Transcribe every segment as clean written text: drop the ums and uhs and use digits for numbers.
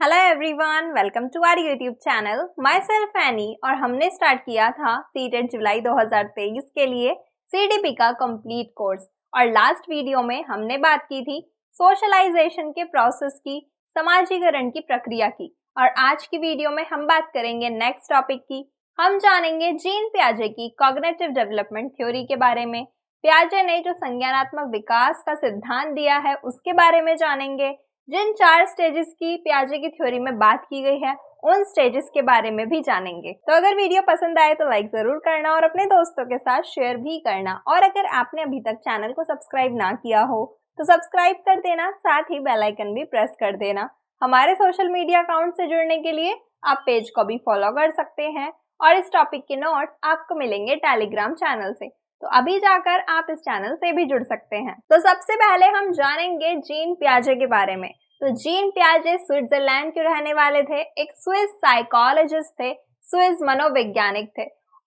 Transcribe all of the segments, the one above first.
Hello everyone, welcome to our YouTube channel. Myself Annie और हमने start किया था सीटेट जुलाई 2023 के लिए सीडीपी का कंप्लीट कोर्स। और लास्ट वीडियो में हमने बात की थी सोशलाइजेशन के प्रोसेस की, समाजीकरण की प्रक्रिया की। और आज की वीडियो में हम बात करेंगे नेक्स्ट टॉपिक की। हम जानेंगे जीन पियाजे की कॉग्निटिव डेवलपमेंट थ्योरी के बारे में। पियाजे ने जो संज्ञानात्मक विकास का सिद्धांत दिया है उसके बारे में जानेंगे। जिन 4 स्टेजेस की पियाजे की थ्योरी में बात की गई है उन स्टेजेस के बारे में भी जानेंगे। तो अगर वीडियो पसंद आए तो लाइक जरूर करना और अपने दोस्तों के साथ शेयर भी करना। और अगर आपने अभी तक चैनल को सब्सक्राइब ना किया हो तो सब्सक्राइब कर देना, साथ ही बेल आइकन भी प्रेस कर देना। हमारे सोशल मीडिया अकाउंट से जुड़ने के लिए आप पेज को भी फॉलो कर सकते हैं और इस टॉपिक के नोट्स आपको मिलेंगे टेलीग्राम चैनल से, तो अभी जाकर आप इस चैनल से भी जुड़ सकते हैं। तो सबसे पहले हम जानेंगे जीन पियाजे के बारे में। तो जीन पियाजे स्विट्जरलैंड के रहने वाले थे, एक स्विस साइकोलॉजिस्ट थे, स्विस मनोवैज्ञानिक थे।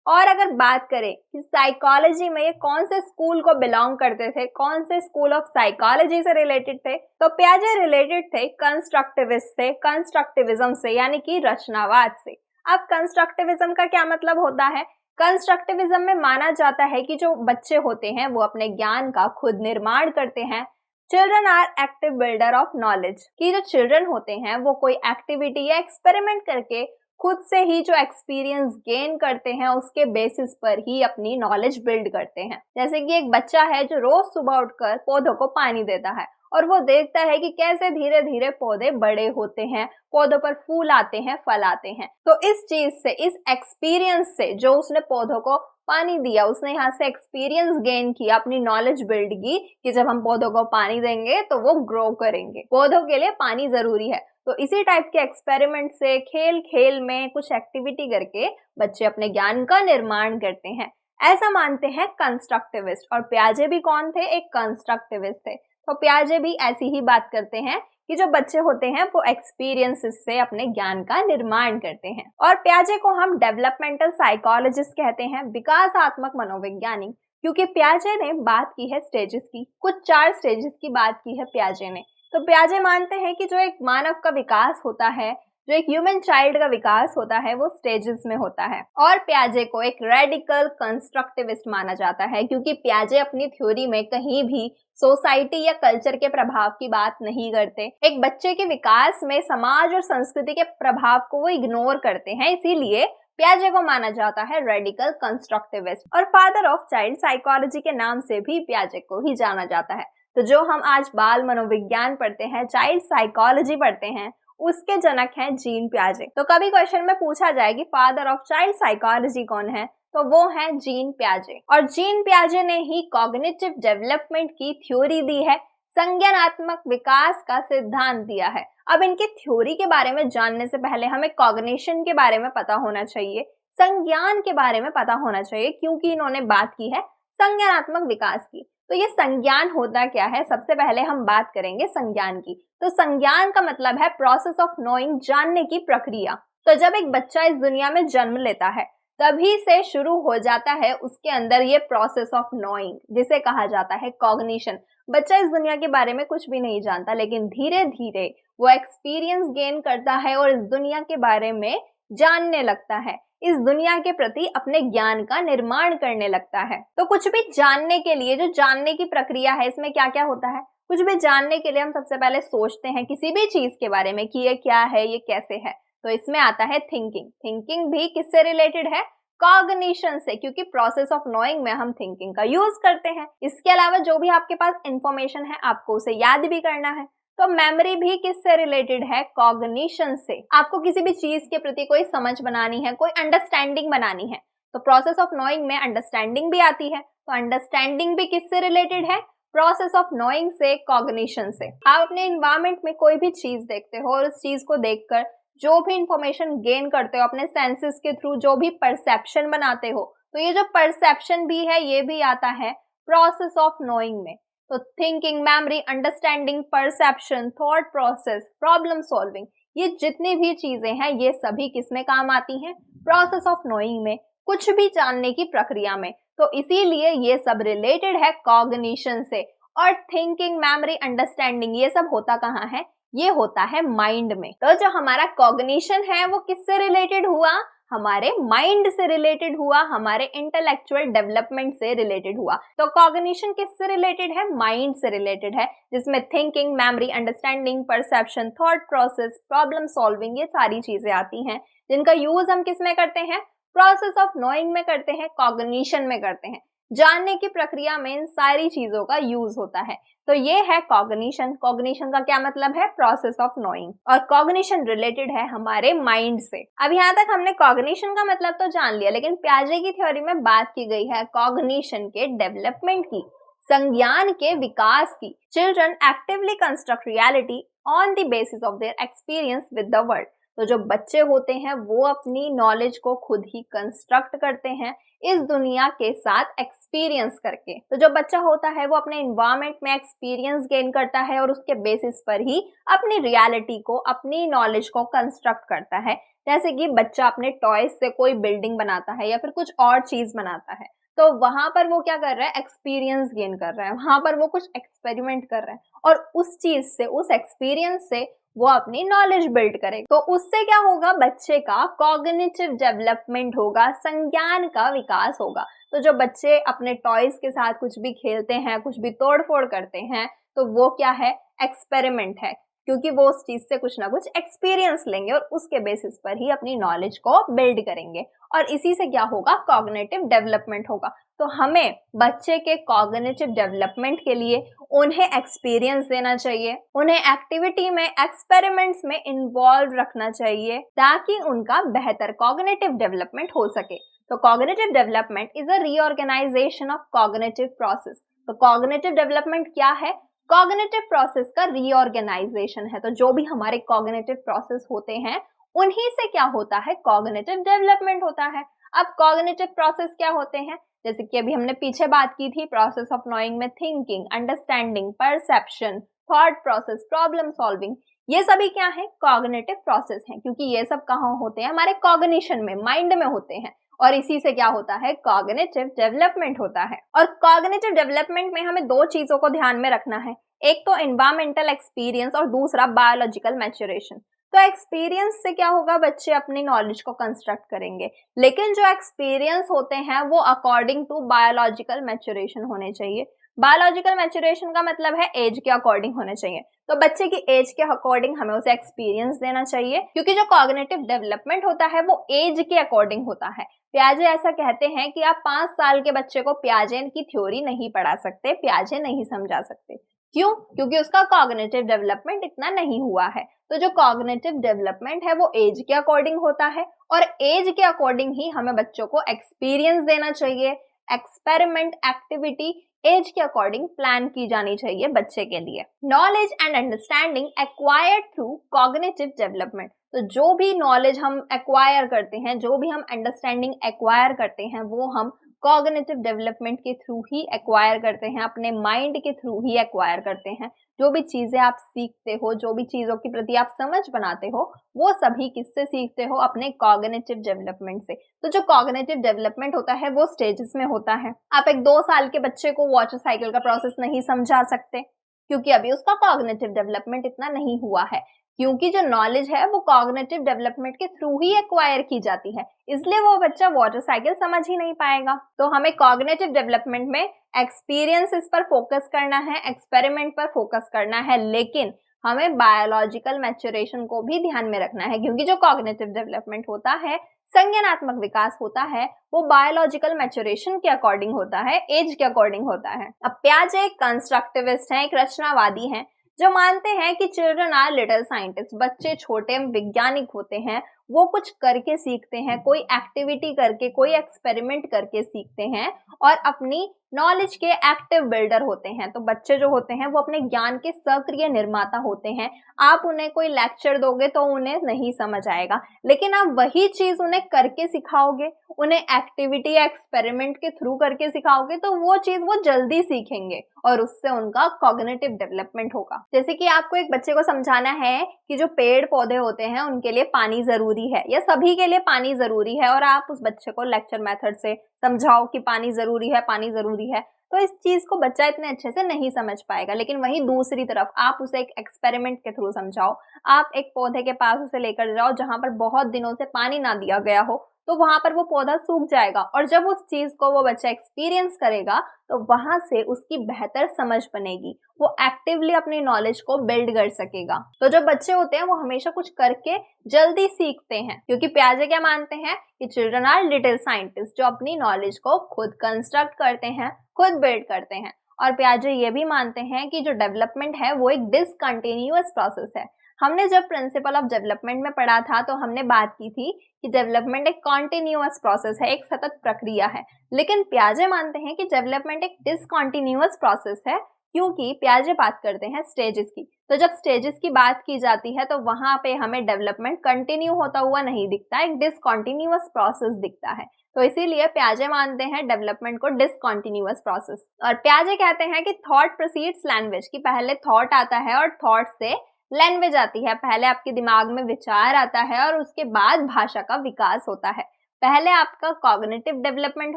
और अगर बात करें कि साइकोलॉजी में ये कौन से स्कूल को बिलोंग करते थे, कौन से स्कूल ऑफ साइकोलॉजी से रिलेटेड थे, तो पियाजे रिलेटेड थे कंस्ट्रक्टिविस्ट से, कंस्ट्रक्टिविज्म से, यानी कि रचनावाद से। अब कंस्ट्रक्टिविज्म का क्या मतलब होता है? कंस्ट्रक्टिविज्म में माना जाता है कि जो बच्चे होते हैं वो अपने ज्ञान का खुद निर्माण करते हैं। Children are active builder of knowledge, कि जो चिल्ड्रन होते हैं वो कोई एक्टिविटी या एक्सपेरिमेंट करके खुद से ही जो एक्सपीरियंस गेन करते हैं उसके बेसिस पर ही अपनी नॉलेज बिल्ड करते हैं। जैसे कि एक बच्चा है जो रोज सुबह उठकर पौधों को पानी देता है और वो देखता है कि कैसे धीरे धीरे पौधे बड़े होते हैं, पौधों पर फूल आते हैं, फल आते हैं। तो इस चीज से, इस एक्सपीरियंस से, जो उसने पौधों को पानी दिया, उसने यहाँ से एक्सपीरियंस गेन किया, अपनी नॉलेज बिल्ड की कि जब हम पौधों को पानी देंगे तो वो ग्रो करेंगे, पौधों के लिए पानी जरूरी है। तो इसी टाइप के एक्सपेरिमेंट से, खेल खेल में कुछ एक्टिविटी करके बच्चे अपने ज्ञान का निर्माण करते हैं, ऐसा मानते हैं कंस्ट्रक्टिविस्ट। और पियाजे भी कौन थे? एक कंस्ट्रक्टिविस्ट थे। तो पियाजे भी ऐसी ही बात करते हैं कि जो बच्चे होते हैं वो एक्सपीरियंसेस से अपने ज्ञान का निर्माण करते हैं। और पियाजे को हम डेवलपमेंटल साइकोलॉजिस्ट कहते हैं, विकासात्मक मनोवैज्ञानिक, क्योंकि पियाजे ने बात की है स्टेजेस की, कुछ 4 स्टेजेस की बात की है पियाजे ने। तो पियाजे मानते हैं कि जो एक मानव का विकास होता है, जो एक ह्यूमन चाइल्ड का विकास होता है, वो स्टेजेस में होता है। और पियाजे को एक रेडिकल कंस्ट्रक्टिविस्ट माना जाता है, क्योंकि पियाजे अपनी थ्योरी में कहीं भी सोसाइटी या कल्चर के प्रभाव की बात नहीं करते। एक बच्चे के विकास में समाज और संस्कृति के प्रभाव को वो इग्नोर करते हैं, इसीलिए पियाजे को माना जाता है रेडिकल कंस्ट्रक्टिविस्ट। और फादर ऑफ चाइल्ड साइकोलॉजी के नाम से भी पियाजे को ही जाना जाता है। तो जो हम आज बाल मनोविज्ञान पढ़ते हैं, चाइल्ड साइकोलॉजी पढ़ते हैं, उसके जनक हैं जीन पियाजे। तो कभी क्वेश्चन में पूछा जाए कि फादर ऑफ चाइल्ड साइकोलॉजी कौन है, तो वो है जीन पियाजे। और जीन पियाजे ने ही कॉग्निटिव डेवलपमेंट की थ्योरी दी है, संज्ञानात्मक विकास का सिद्धांत दिया है। अब इनकी थ्योरी के बारे में जानने से पहले हमें कॉग्निशन के बारे में पता होना चाहिए, संज्ञान के बारे में पता होना चाहिए, क्योंकि इन्होंने बात की है संज्ञानात्मक विकास की। तो ये संज्ञान होता क्या है? सबसे पहले हम बात करेंगे संज्ञान की। तो संज्ञान का मतलब है प्रोसेस ऑफ नोइंग, जानने की प्रक्रिया। तो जब एक बच्चा इस दुनिया में जन्म लेता है तभी से शुरू हो जाता है उसके अंदर ये प्रोसेस ऑफ नोइंग, जिसे कहा जाता है कॉग्निशन। बच्चा इस दुनिया के बारे में कुछ भी नहीं जानता, लेकिन धीरे धीरे वो एक्सपीरियंस गेन करता है और इस दुनिया के बारे में जानने लगता है, इस दुनिया के प्रति अपने ज्ञान का निर्माण करने लगता है। तो कुछ भी जानने के लिए, जो जानने की प्रक्रिया है, इसमें क्या क्या होता है? कुछ भी जानने के लिए हम सबसे पहले सोचते हैं किसी भी चीज के बारे में कि ये क्या है, ये कैसे है। तो इसमें आता है थिंकिंग। थिंकिंग भी किससे रिलेटेड है? कॉग्निशन से, क्योंकि प्रोसेस ऑफ नोइंग में हम थिंकिंग का यूज करते हैं। इसके अलावा जो भी आपके पास इंफॉर्मेशन है आपको उसे याद भी करना है। तो मेमोरी भी किससे रिलेटेड है? कॉग्निशन से। आपको किसी भी चीज के प्रति कोई समझ बनानी है, कोई अंडरस्टैंडिंग बनानी है, तो प्रोसेस ऑफ नोइंग में अंडरस्टैंडिंग भी आती है। तो अंडरस्टैंडिंग भी किससे रिलेटेड है? प्रोसेस ऑफ नोइंग से, कॉग्निशन से। आप अपने एनवायरमेंट में कोई भी चीज देखते हो और उस चीज को देखकर जो भी इंफॉर्मेशन गेन करते हो, अपने सेंसेस के थ्रू जो भी परसेप्शन बनाते हो, तो ये जो परसेप्शन भी है ये भी आता है प्रोसेस ऑफ नोइंग में। तो thinking, memory, understanding, perception, thought process, problem solving, ये जितनी भी चीजें हैं ये सभी किसमें काम आती हैं? प्रोसेस ऑफ नोइंग में, कुछ भी जानने की प्रक्रिया में। तो इसीलिए ये सब रिलेटेड है कॉग्निशन से। और थिंकिंग, मेमोरी, अंडरस्टैंडिंग, ये सब होता कहाँ है? ये होता है माइंड में। तो जो हमारा कॉग्निशन है वो किससे रिलेटेड हुआ, हमारे माइंड से रिलेटेड हुआ, हमारे इंटेलेक्चुअल डेवलपमेंट से रिलेटेड हुआ। तो कॉग्निशन किससे रिलेटेड है, माइंड से रिलेटेड है, जिसमें thinking, memory, understanding, perception, thought process, problem solving, ये सारी चीजें आती हैं, जिनका यूज हम किस में करते हैं, प्रोसेस ऑफ नोइंग में करते हैं, कॉग्निशन में करते हैं। जानने की प्रक्रिया में इन सारी चीजों का यूज होता है। तो ये है कॉग्निशन। कॉग्निशन का क्या मतलब है, प्रोसेस ऑफ नोइंग, और कॉग्निशन रिलेटेड है हमारे माइंड से। अब यहाँ तक हमने कॉग्निशन का मतलब तो जान लिया, लेकिन पियाजे की थ्योरी में बात की गई है कॉग्निशन के डेवलपमेंट की, संज्ञान के विकास की। Children actively construct reality on the basis of their experience with the world. तो जो बच्चे होते हैं वो अपनी नॉलेज को खुद ही कंस्ट्रक्ट करते हैं इस दुनिया के साथ एक्सपीरियंस करके। तो जो बच्चा होता है वो अपने एनवायरनमेंट में एक्सपीरियंस गेन करता है और उसके बेसिस पर ही अपनी रियलिटी को, अपनी नॉलेज को कंस्ट्रक्ट करता है। जैसे कि बच्चा अपने टॉयज से कोई बिल्डिंग बनाता है या फिर कुछ और चीज बनाता है, तो वहां पर वो क्या कर रहा है, एक्सपीरियंस गेन कर रहा है, वहां पर वो कुछ एक्सपेरिमेंट कर रहा है और उस चीज से, उस एक्सपीरियंस से वो अपनी नॉलेज बिल्ड करेगा। तो उससे क्या होगा, बच्चे का कॉग्निटिव डेवलपमेंट होगा, संज्ञान का विकास होगा। तो जो बच्चे अपने टॉयज के साथ कुछ भी खेलते हैं, कुछ भी तोड़फोड़ करते हैं, तो वो क्या है, एक्सपेरिमेंट है, क्योंकि वो उस चीज से कुछ ना कुछ एक्सपीरियंस लेंगे और उसके बेसिस पर ही अपनी नॉलेज को बिल्ड करेंगे, और इसी से क्या होगा, कॉग्निटिव डेवलपमेंट होगा। तो हमें बच्चे के कॉग्निटिव डेवलपमेंट के लिए उन्हें एक्सपीरियंस देना चाहिए, उन्हें एक्टिविटी में, एक्सपेरिमेंट्स में इन्वॉल्व रखना चाहिए, ताकि उनका बेहतर कॉग्निटिव डेवलपमेंट हो सके। तो cognitive development is a reorganisation of cognitive process. तो कॉग्निटिव डेवलपमेंट क्या है, कॉग्निटिव प्रोसेस का रीऑर्गेनाइजेशन है। तो जो भी हमारे कॉग्निटिव प्रोसेस होते हैं उन्हीं से क्या होता है, कॉग्निटिव डेवलपमेंट होता है। अब कॉग्निटिव प्रोसेस क्या होते हैं, जैसे कि अभी हमने पीछे बात की थी, प्रोसेस ऑफ नोइंग में thinking, understanding, perception, thought process, problem solving, ये सभी क्या है, कॉग्निटिव प्रोसेस हैं, क्योंकि ये सब कहाँ होते हैं, हमारे कॉग्निशन में, माइंड में होते हैं, और इसी से क्या होता है, कॉग्निटिव डेवलपमेंट होता है। और कॉग्निटिव डेवलपमेंट में हमें दो चीजों को ध्यान में रखना है, एक तो एनवायरमेंटल एक्सपीरियंस और दूसरा बायोलॉजिकल मैच्योरेशन। तो एक्सपीरियंस से क्या होगा, बच्चे अपनी नॉलेज को कंस्ट्रक्ट करेंगे, लेकिन जो एक्सपीरियंस होते हैं वो अकॉर्डिंग टू बायोलॉजिकल मैच्योरेशन होने चाहिए। बायोलॉजिकल मैच्योरेशन का मतलब है एज के अकॉर्डिंग होने चाहिए। तो बच्चे की एज के अकॉर्डिंग हमें उसे एक्सपीरियंस देना चाहिए, क्योंकि जो कॉग्निटिव डेवलपमेंट होता है वो एज के अकॉर्डिंग होता है। पियाजे ऐसा कहते हैं कि आप 5 साल के बच्चे को पियाजे की थ्योरी नहीं पढ़ा सकते, पियाजे नहीं समझा सकते। क्यों, क्योंकि उसका कॉग्निटिव डेवलपमेंट इतना नहीं हुआ है। तो जो कॉग्निटिव डेवलपमेंट है वो एज के अकॉर्डिंग होता है, और एज के अकॉर्डिंग ही हमें बच्चों को एक्सपीरियंस देना चाहिए। एक्सपेरिमेंट, एक्टिविटी एज के अकॉर्डिंग प्लान की जानी चाहिए बच्चे के लिए। Knowledge and understanding acquired through cognitive development. तो जो भी नॉलेज हम एक्वायर करते हैं, जो भी हम अंडरस्टैंडिंग एक्वायर करते हैं, वो हम कॉग्निटिव डेवलपमेंट के थ्रू ही एक्वायर करते हैं, अपने माइंड के थ्रू ही एक्वायर करते हैं। जो भी चीजें आप सीखते हो, जो भी चीजों के प्रति आप समझ बनाते हो, वो सभी किससे सीखते हो, अपने कॉग्निटिव डेवलपमेंट से। तो जो कॉग्निटिव डेवलपमेंट होता है वो स्टेजेस में होता है। आप एक 2 साल के बच्चे को वाटर साइकिल का प्रोसेस नहीं समझा सकते, क्योंकि अभी उसका कॉग्निटिव डेवलपमेंट इतना नहीं हुआ है, क्योंकि जो नॉलेज है वो कॉग्निटिव डेवलपमेंट के थ्रू ही एक्वायर की जाती है, इसलिए वो बच्चा वाटर साइकिल समझ ही नहीं पाएगा। तो हमें कॉग्निटिव डेवलपमेंट में एक्सपीरियंसेस पर फोकस करना है, एक्सपेरिमेंट पर फोकस करना है, लेकिन हमें बायोलॉजिकल मैच्योरेशन को भी ध्यान में रखना है, क्योंकि जो कॉग्निटिव डेवलपमेंट होता है, संज्ञानात्मक विकास होता है, वो बायोलॉजिकल मैच्योरेशन के अकॉर्डिंग होता है, एज के अकॉर्डिंग होता है। अब पियाजे एक कंस्ट्रक्टिविस्ट हैं, एक रचनावादी हैं, जो मानते हैं कि चिल्ड्रन आर लिटिल साइंटिस्ट। बच्चे छोटे वैज्ञानिक होते हैं, वो कुछ करके सीखते हैं, कोई एक्टिविटी करके, कोई एक्सपेरिमेंट करके सीखते हैं और अपनी नॉलेज के एक्टिव बिल्डर होते हैं। तो बच्चे जो होते हैं वो अपने ज्ञान के सक्रिय निर्माता होते हैं। आप उन्हें कोई लेक्चर दोगे तो उन्हें नहीं समझ आएगा, लेकिन आप वही चीज उन्हें करके सिखाओगे, उन्हें एक्टिविटी या एक्सपेरिमेंट के थ्रू करके सिखाओगे, तो वो चीज वो जल्दी सीखेंगे और उससे उनका कॉग्निटिव डेवलपमेंट होगा। जैसे कि आपको एक बच्चे को समझाना है कि जो पेड़ पौधे होते हैं उनके लिए पानी जरूरी है, या सभी के लिए पानी जरूरी है, और आप उस बच्चे को लेक्चर मेथड से समझाओ कि पानी जरूरी है, पानी जरूरी है, तो इस चीज को बच्चा इतने अच्छे से नहीं समझ पाएगा। लेकिन वहीं दूसरी तरफ आप उसे एक एक्सपेरिमेंट के थ्रू समझाओ, आप एक पौधे के पास उसे लेकर जाओ जहां पर बहुत दिनों से पानी ना दिया गया हो, तो वहां पर वो पौधा सूख जाएगा। और जब उस चीज को वो बच्चा एक्सपीरियंस करेगा तो वहां से उसकी बेहतर समझ बनेगी, वो एक्टिवली अपनी नॉलेज को बिल्ड कर सकेगा। तो जो बच्चे होते हैं वो हमेशा कुछ करके जल्दी सीखते हैं, क्योंकि पियाजे क्या मानते हैं कि चिल्ड्रन आर लिटिल साइंटिस्ट, जो अपनी नॉलेज को खुद कंस्ट्रक्ट करते हैं, खुद बिल्ड करते हैं। और पियाजे ये भी मानते हैं कि जो डेवलपमेंट है वो एक डिसकंटिन्यूअस प्रोसेस है। हमने जब प्रिंसिपल ऑफ डेवलपमेंट में पढ़ा था तो हमने बात की थी कि डेवलपमेंट एक कॉन्टिन्यूअस प्रोसेस है, एक सतत प्रक्रिया है। लेकिन पियाजे मानते हैं कि डेवलपमेंट एक डिसकंटिन्यूअस प्रोसेस है, क्योंकि पियाजे बात करते हैं स्टेजेस की। तो जब स्टेजेस की बात की जाती है तो वहां पे हमें डेवलपमेंट कंटिन्यू होता हुआ नहीं दिखता, एक डिसकंटिन्यूअस प्रोसेस दिखता है। तो इसीलिए पियाजे मानते हैं डेवलपमेंट को डिसकंटिन्यूअस प्रोसेस। और पियाजे कहते हैं कि थॉट प्रीसीड्स लैंग्वेज, की पहले थॉट आता है और थॉट से लैंग्वेज आती है। पहले आपके दिमाग में विचार आता है और उसके बाद भाषा का विकास होता है। पहले आपका कॉग्निटिव डेवलपमेंट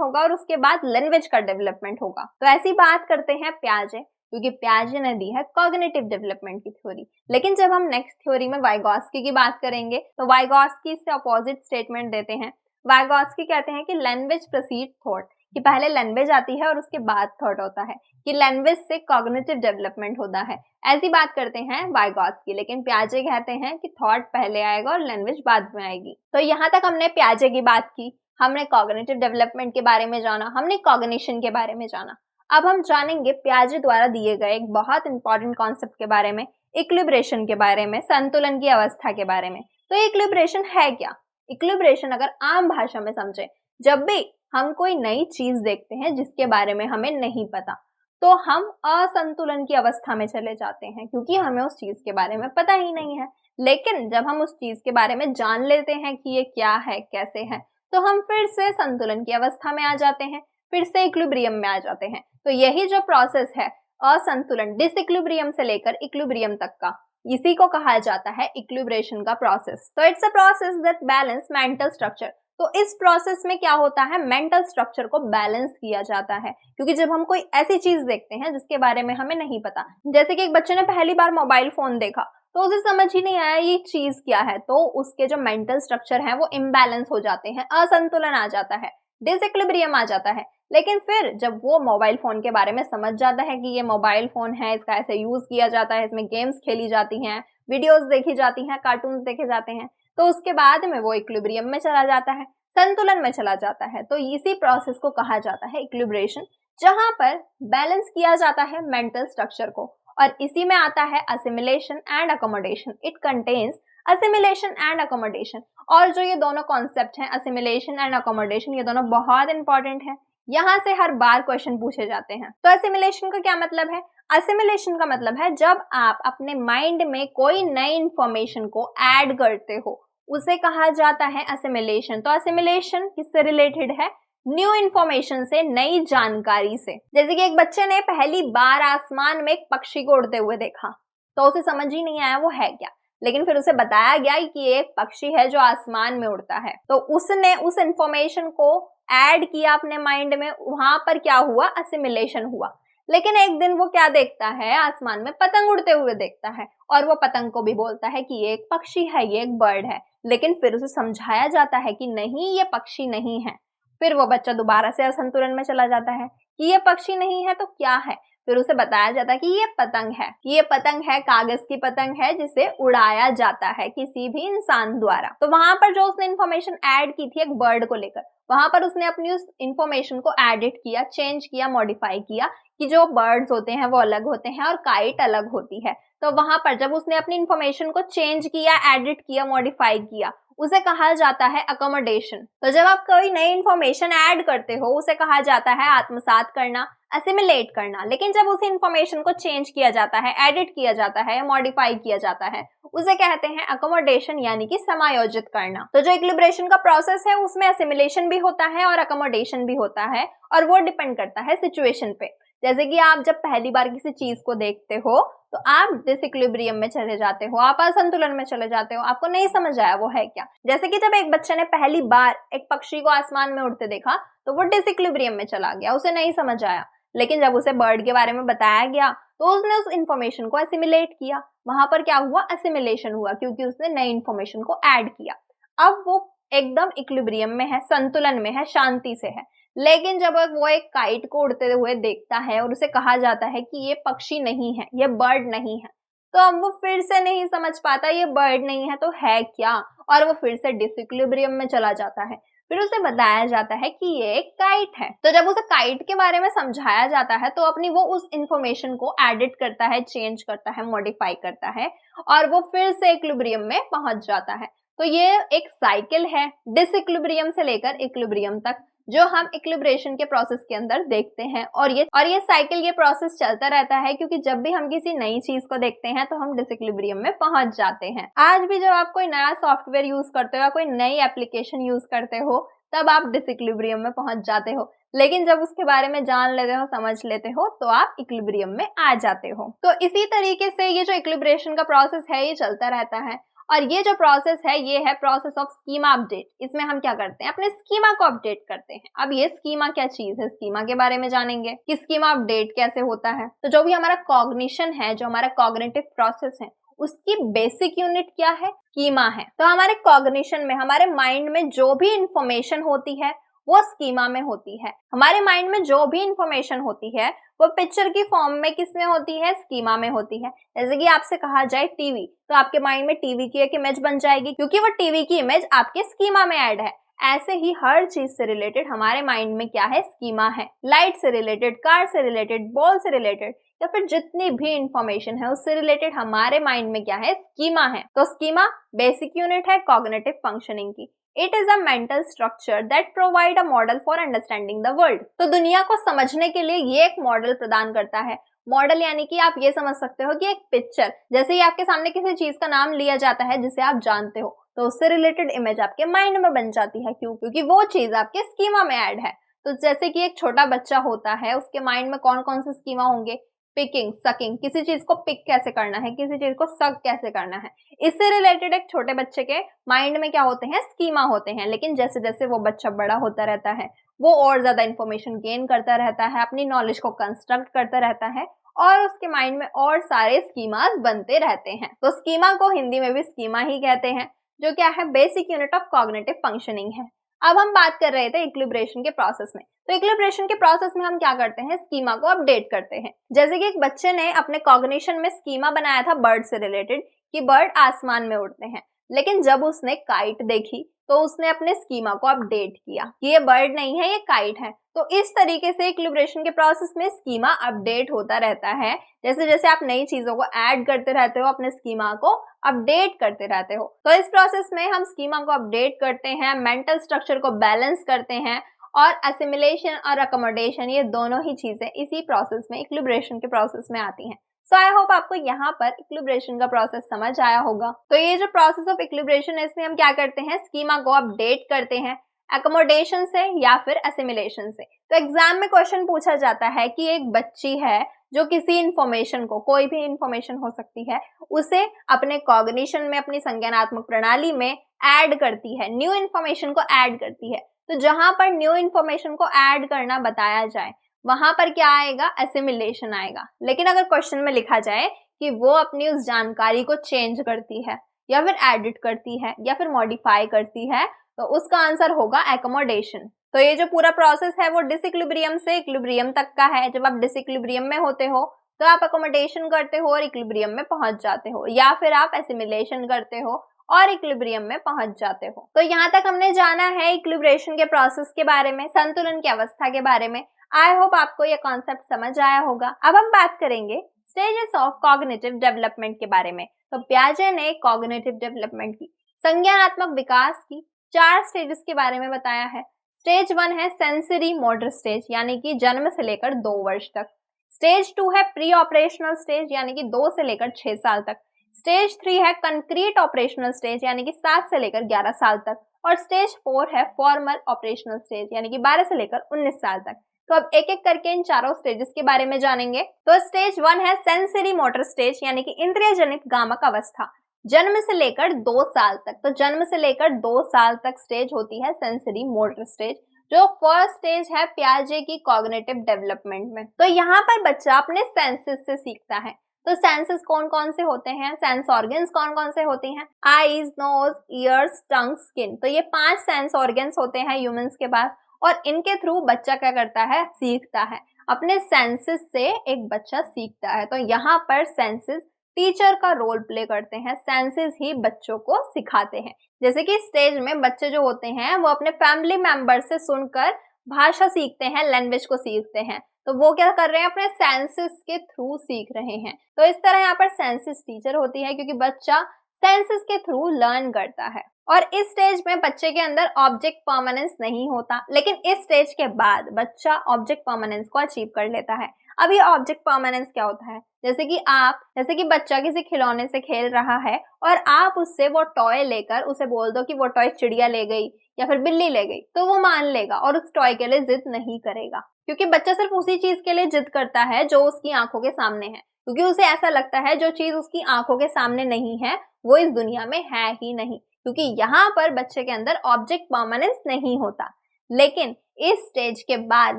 होगा और उसके बाद लैंग्वेज का डेवलपमेंट होगा। तो ऐसी बात करते हैं पियाजे, क्योंकि पियाजे ने दी है कॉग्निटिव डेवलपमेंट की थ्योरी। लेकिन जब हम नेक्स्ट थ्योरी में वाइगोत्स्की की बात करेंगे तो वाइगोत्स्की इससे अपोजिट स्टेटमेंट देते हैं। वाइगोत्स्की कहते हैं कि लैंग्वेज प्रीसीड थॉट, कि पहले लैंग्वेज आती है और उसके बाद थॉट होता है, कि लैंग्वेज से कॉग्निटिव डेवलपमेंट होता है। ऐसी बात करते हैं वाइगोत्स्की। लेकिन पियाजे कहते हैं कि थॉट पहले आएगा और लैंग्वेज बाद में आएगी। तो यहाँ तक हमने पियाजे की बात की, हमने कॉग्निटिव डेवलपमेंट के बारे में जाना, हमने कॉग्निशन के बारे में जाना। अब हम जानेंगे पियाजे द्वारा दिए गए एक बहुत इंपॉर्टेंट कॉन्सेप्ट के बारे में, इक्विलिब्रेशन के बारे में, संतुलन की अवस्था के बारे में। तो इक्विलिब्रेशन है क्या? इक्विलिब्रेशन अगर आम भाषा में समझे, जब भी हम कोई नई चीज देखते हैं जिसके बारे में हमें नहीं पता, तो हम असंतुलन की अवस्था में चले जाते हैं, क्योंकि हमें उस चीज के बारे में पता ही नहीं है। लेकिन जब हम उस चीज के बारे में जान लेते हैं कि ये क्या है, कैसे है, तो हम फिर से संतुलन की अवस्था में आ जाते हैं, फिर से इक्विलिब्रियम में आ जाते हैं। तो यही जो प्रोसेस है असंतुलन, डिसइक्विलिब्रियम से लेकर इक्विलिब्रियम तक का, इसी को कहा जाता है इक्विलिब्रेशन का प्रोसेस। तो it's a process that balance mental structure. तो इस प्रोसेस में क्या होता है, मेंटल स्ट्रक्चर को बैलेंस किया जाता है। क्योंकि जब हम कोई ऐसी चीज देखते हैं जिसके बारे में हमें नहीं पता, जैसे कि एक बच्चे ने पहली बार मोबाइल फोन देखा तो उसे समझ ही नहीं आया ये चीज क्या है, तो उसके जो मेंटल स्ट्रक्चर है वो इम्बैलेंस हो जाते हैं, असंतुलन आ जाता है, डिसइक्विलिब्रियम आ जाता है। लेकिन फिर जब वो मोबाइल फोन के बारे में समझ जाता है कि ये मोबाइल फोन है, इसका ऐसे यूज किया जाता है, इसमें गेम्स खेली जाती हैं, वीडियोस देखी जाती हैं, कार्टून्स देखे जाते हैं, तो उसके बाद में वो इक्विलिब्रियम में चला जाता है, संतुलन में चला जाता है। तो इसी प्रोसेस को कहा जाता है इक्विलिब्रेशन, जहां पर बैलेंस किया जाता है मेंटल स्ट्रक्चर को। और इसी में आता है assimilation and accommodation. It contains assimilation and accommodation. और जो ये दोनों कॉन्सेप्ट हैं, असिमिलेशन एंड अकोमोडेशन, ये दोनों बहुत इंपॉर्टेंट है, यहाँ से हर बार क्वेश्चन पूछे जाते हैं। तो असिमिलेशन का क्या मतलब है? असिमिलेशन का मतलब है जब आप अपने माइंड में कोई नई इंफॉर्मेशन को ऐड करते हो, उसे कहा जाता है असिमिलेशन। तो असिमिलेशन किससे रिलेटेड है? न्यू इंफॉर्मेशन से, नई जानकारी से। जैसे कि एक बच्चे ने पहली बार आसमान में एक पक्षी को उड़ते हुए देखा, तो उसे समझ ही नहीं आया वो है क्या, लेकिन फिर उसे बताया गया कि ये एक पक्षी है जो आसमान में उड़ता है। तो उसने उस इंफॉर्मेशन को ऐड किया अपने माइंड में, वहां पर क्या हुआ? असिमिलेशन हुआ। लेकिन एक दिन वो क्या देखता है? आसमान में पतंग उड़ते हुए देखता है, और वो पतंग को भी बोलता है कि ये एक पक्षी है, ये एक बर्ड है। लेकिन फिर उसे समझाया जाता है कि नहीं, ये पक्षी नहीं है। फिर वो बच्चा दोबारा से असंतुलन में चला जाता है कि ये पक्षी नहीं है तो क्या है। फिर उसे बताया जाता है कि ये पतंग है, कि ये पतंग है, कागज की पतंग है जिसे उड़ाया जाता है किसी भी इंसान द्वारा। तो वहां पर जो उसने इन्फॉर्मेशन ऐड की थी एक बर्ड को लेकर, वहां पर उसने अपनी उस इन्फॉर्मेशन को एडिट किया, चेंज किया, मॉडिफाई किया कि जो बर्ड्स होते हैं वो अलग होते हैं और काइट अलग होती है। तो वहां पर जब उसने अपनी इन्फॉर्मेशन को चेंज किया, एडिट किया, मॉडिफाई किया, उसे कहा जाता है अकोमोडेशन। तो जब आप कोई नई इन्फॉर्मेशन ऐड करते हो उसे कहा जाता है आत्मसात करना, असिमिलेट करना। लेकिन जब उस इन्फॉर्मेशन को चेंज किया जाता है, एडिट किया जाता है, मॉडिफाई किया जाता है, उसे कहते हैं अकोमोडेशन, यानी कि समायोजित करना। तो जो इक्विलिब्रेशन का प्रोसेस है उसमें असिमिलेशन भी होता है और अकोमोडेशन भी होता है, और वो डिपेंड करता है सिचुएशन पे। जैसे कि आप जब पहली बार किसी चीज को देखते हो तो आप डिसइक्विलिब्रियम में चले जाते हो, आप असंतुलन में चले जाते हो, आपको नहीं समझ आया वो है क्या। जैसे कि जब एक बच्चे ने पहली बार एक पक्षी को आसमान में उड़ते देखा तो वो डिसइक्विलिब्रियम में चला गया, उसे नहीं समझ आया। लेकिन जब उसे बर्ड के बारे में बताया गया तो उसने उस इंफॉर्मेशन को एसिमिलेट किया। वहां पर क्या हुआ, एसिमिलेशन हुआ, क्योंकि उसने नई इंफॉर्मेशन को ऐड किया। अब वो एकदम इक्विलिब्रियम में है, संतुलन में है, शांति से है। लेकिन जब वो एक काइट को उड़ते हुए देखता है और उसे कहा जाता है कि ये पक्षी नहीं है, ये बर्ड नहीं है, तो अब वो फिर से नहीं समझ पाता ये बर्ड नहीं है तो है क्या, और वो फिर से डिसइक्विलिब्रियम में चला जाता है। फिर उसे बताया जाता है कि ये एक काइट है। तो जब उसे काइट के बारे में समझाया जाता है तो अपनी वो उस इंफॉर्मेशन को एडिट करता है, चेंज करता है, मॉडिफाई करता है, और वो फिर से इक्विलिब्रियम में पहुंच जाता है। तो ये एक साइकिल है डिसइक्विलिब्रियम से लेकर इक्विलिब्रियम तक, जो हम इक्विलिब्रेशन के प्रोसेस के अंदर देखते हैं। और ये साइकिल, ये प्रोसेस चलता रहता है, क्योंकि जब भी हम किसी नई चीज को देखते हैं तो हम डिसइक्विलिब्रियम में पहुंच जाते हैं। आज भी जब आप कोई नया सॉफ्टवेयर यूज करते हो या कोई नई एप्लीकेशन यूज करते हो, तब आप डिसइक्विलिब्रियम में पहुंच जाते हो। लेकिन जब उसके बारे में जान लेते हो, समझ लेते हो, तो आप इक्विलिब्रियम में आ जाते हो। तो इसी तरीके से ये जो इक्विलिब्रेशन का प्रोसेस है ये चलता रहता है। और ये जो प्रोसेस है ये है प्रोसेस ऑफ स्कीमा अपडेट। इसमें हम क्या करते हैं, अपने स्कीमा को अपडेट करते हैं। अब ये स्कीमा क्या चीज है, स्कीमा के बारे में जानेंगे कि स्कीमा अपडेट कैसे होता है। तो जो भी हमारा कॉग्निशन है, जो हमारा कॉग्निटिव प्रोसेस है, उसकी बेसिक यूनिट क्या है, स्कीमा है। तो हमारे कॉग्निशन में, हमारे माइंड में जो भी इंफॉर्मेशन होती है वो स्कीमा में होती है। हमारे माइंड में जो भी इंफॉर्मेशन होती है वो पिक्चर की फॉर्म में किसमें होती है, स्कीमा में होती है। जैसे कि आपसे कहा जाए टीवी, तो आपके माइंड में टीवी की एक इमेज बन जाएगी, क्योंकि वो टीवी की इमेज आपके स्कीमा में ऐड है। ऐसे ही हर चीज से रिलेटेड हमारे माइंड में क्या है, स्कीमा है। लाइट से रिलेटेड, कार से रिलेटेड, बॉल से रिलेटेड, या फिर जितनी भी इंफॉर्मेशन है उससे रिलेटेड हमारे माइंड में क्या है, स्कीमा है। तो स्कीमा बेसिक यूनिट है कॉग्निटिव फंक्शनिंग की। It is a mental structure that provide a model for understanding the world। तो दुनिया को समझने के लिए ये एक मॉडल प्रदान करता है। मॉडल यानी कि आप ये समझ सकते हो कि एक पिक्चर, जैसे ही आपके सामने किसी चीज का नाम लिया जाता है जिसे आप जानते हो, तो उससे रिलेटेड इमेज आपके माइंड में बन जाती है। क्यों? क्योंकि वो चीज आपके स्कीमा में ऐड है। तो जैसे कि एक छोटा बच्चा होता है, उसके माइंड में कौन कौन से स्कीमा होंगे, पिकिंग, सकिंग, किसी चीज को पिक कैसे करना है, किसी चीज को सक कैसे करना है, इससे रिलेटेड एक छोटे बच्चे के माइंड में क्या होते हैं, स्कीमा होते हैं। लेकिन जैसे जैसे वो बच्चा बड़ा होता रहता है, वो और ज्यादा इंफॉर्मेशन गेन करता रहता है, अपनी नॉलेज को कंस्ट्रक्ट करता रहता है, और उसके माइंड में और सारे स्कीमास बनते रहते हैं। तो स्कीमा को हिंदी में भी स्कीमा ही कहते हैं, जो क्या है, basic unit of cognitive functioning है। अब हम बात कर रहे थे इक्विलिब्रेशन के प्रोसेस में। तो इक्विलिब्रेशन के प्रोसेस में हम क्या करते हैं, स्कीमा को अपडेट करते हैं। जैसे कि एक बच्चे ने अपने कॉग्निशन में स्कीमा बनाया था बर्ड से रिलेटेड, कि बर्ड आसमान में उड़ते हैं। लेकिन जब उसने काइट देखी तो उसने अपने स्कीमा को अपडेट किया कि ये बर्ड नहीं है, ये काइट है। तो इस तरीके से इक्विलिब्रेशन के प्रोसेस में स्कीमा अपडेट होता रहता है। जैसे जैसे आप नई चीजों को ऐड करते रहते हो, अपने स्कीमा को अपडेट करते रहते हो। तो इस प्रोसेस में हम स्कीमा को अपडेट करते हैं, मेंटल स्ट्रक्चर को बैलेंस करते हैं, और असिमिलेशन और अकोमोडेशन, ये दोनों ही चीजें इसी प्रोसेस में, इक्विलिब्रेशन के प्रोसेस में आती हैं। सो आई होप आपको यहाँ पर इक्विलिब्रेशन का प्रोसेस समझ आया होगा। तो ये जो प्रोसेस ऑफ इक्विलिब्रेशन है, इसमें हम क्या करते हैं, स्कीमा को अपडेट करते हैं, अकोमोडेशन से या फिर असिमिलेशन से। तो एग्जाम में क्वेश्चन पूछा जाता है कि एक बच्ची है जो किसी इंफॉर्मेशन को, कोई भी इंफॉर्मेशन हो सकती है, उसे अपने कॉग्निशन में, अपनी संज्ञानात्मक प्रणाली में ऐड करती है, न्यू इंफॉर्मेशन को ऐड करती है। तो जहां पर न्यू इंफॉर्मेशन को ऐड करना बताया जाए, वहां पर क्या आएगा, असिमिलेशन आएगा। लेकिन अगर क्वेश्चन में लिखा जाए कि वो अपनी उस जानकारी को चेंज करती है, या फिर एडिट करती है, या फिर मॉडिफाई करती है, तो उसका आंसर होगा एकोमोडेशन। तो ये जो पूरा प्रोसेस है वो डिसइक्विलिब्रियम से इक्विलिब्रियम तक का है। जब आप डिसइक्विलिब्रियम में होते हो तो आप अकोमोडेशन करते हो और इक्विलिब्रियम में पहुंच जाते हो, या फिर आप एसिमिलेशन करते हो और इक्विलिब्रियम में पहुंच जाते हो। तो यहाँ तक हमने जाना है इक्विलिब्रेशन के प्रोसेस के बारे में, संतुलन की अवस्था के बारे में। आई होप आपको ये कॉन्सेप्ट समझ आया होगा। अब हम बात करेंगे स्टेजेस ऑफ कॉग्निटिव डेवलपमेंट के बारे में। तो पियाजे ने कॉग्निटिव डेवलपमेंट की, संज्ञानात्मक विकास की 4 स्टेजेस के बारे में बताया है। स्टेज 1 है सेंसरी मोटर स्टेज, यानी कि जन्म से लेकर 2 वर्ष तक। स्टेज 2 है प्री ऑपरेशनल स्टेज, यानी कि 2 से लेकर 6 साल तक। स्टेज 3 है कंक्रीट ऑपरेशनल स्टेज, यानी कि 7 से लेकर 11 साल तक। और स्टेज 4 है फॉर्मल ऑपरेशनल स्टेज, यानी कि 12 से लेकर 19 साल तक। तो अब एक एक करके इन चारों स्टेजेस के बारे में जानेंगे। तो स्टेज 1 है सेंसरी मोटर स्टेज, यानी कि इंद्रिय जनित गामक अवस्था, जन्म से लेकर 2 साल तक। तो जन्म से लेकर 2 साल तक स्टेज होती है सेंसरी मोटर स्टेज। जो फर्स्ट स्टेज है पियाजे की कॉग्निटिव डेवलपमेंट में। तो यहाँ पर बच्चा अपने सेंसेस से सीखता है। तो सेंसेस कौन कौन से होते हैं, सेंस ऑर्गन्स कौन कौन से होते हैं, आईज, नोज, ईयर्स, टंग, स्किन। तो ये 5 सेंस ऑर्गन्स होते हैं ह्यूमंस के पास, और इनके थ्रू बच्चा क्या करता है, सीखता है। अपने सेंसेस से एक बच्चा सीखता है। तो यहाँ पर सेंसेस टीचर का रोल प्ले करते हैं, सेंसेस ही बच्चों को सिखाते हैं। जैसे कि स्टेज में बच्चे जो होते हैं वो अपने फैमिली मेंबर से सुनकर भाषा सीखते हैं, लैंग्वेज को सीखते हैं। तो वो क्या कर रहे हैं, अपने सेंसेस के थ्रू सीख रहे हैं। तो इस तरह यहाँ पर सेंसेस टीचर होती है, क्योंकि बच्चा सेंसेस के थ्रू लर्न करता है। और इस स्टेज में बच्चे के अंदर ऑब्जेक्ट परमानेंस नहीं होता, लेकिन इस स्टेज के बाद बच्चा ऑब्जेक्ट परमानेंस को अचीव कर लेता है। अब ये ऑब्जेक्ट परमानेंस क्या होता है, जैसे कि बच्चा किसी खिलौने से खेल रहा है और आप उससे वो टॉय लेकर उसे बोल दो कि वो टॉय चिड़िया ले गई या फिर बिल्ली ले गई, तो वो मान लेगा और उस टॉय के लिए जिद नहीं करेगा, क्योंकि बच्चा सिर्फ उसी चीज के लिए जिद करता है जो उसकी आंखों के सामने है, क्योंकि उसे ऐसा लगता है जो चीज उसकी आंखों के सामने नहीं है वो इस दुनिया में है ही नहीं, क्योंकि यहाँ पर बच्चे के अंदर ऑब्जेक्ट परमानेंस नहीं होता। लेकिन इस स्टेज के बाद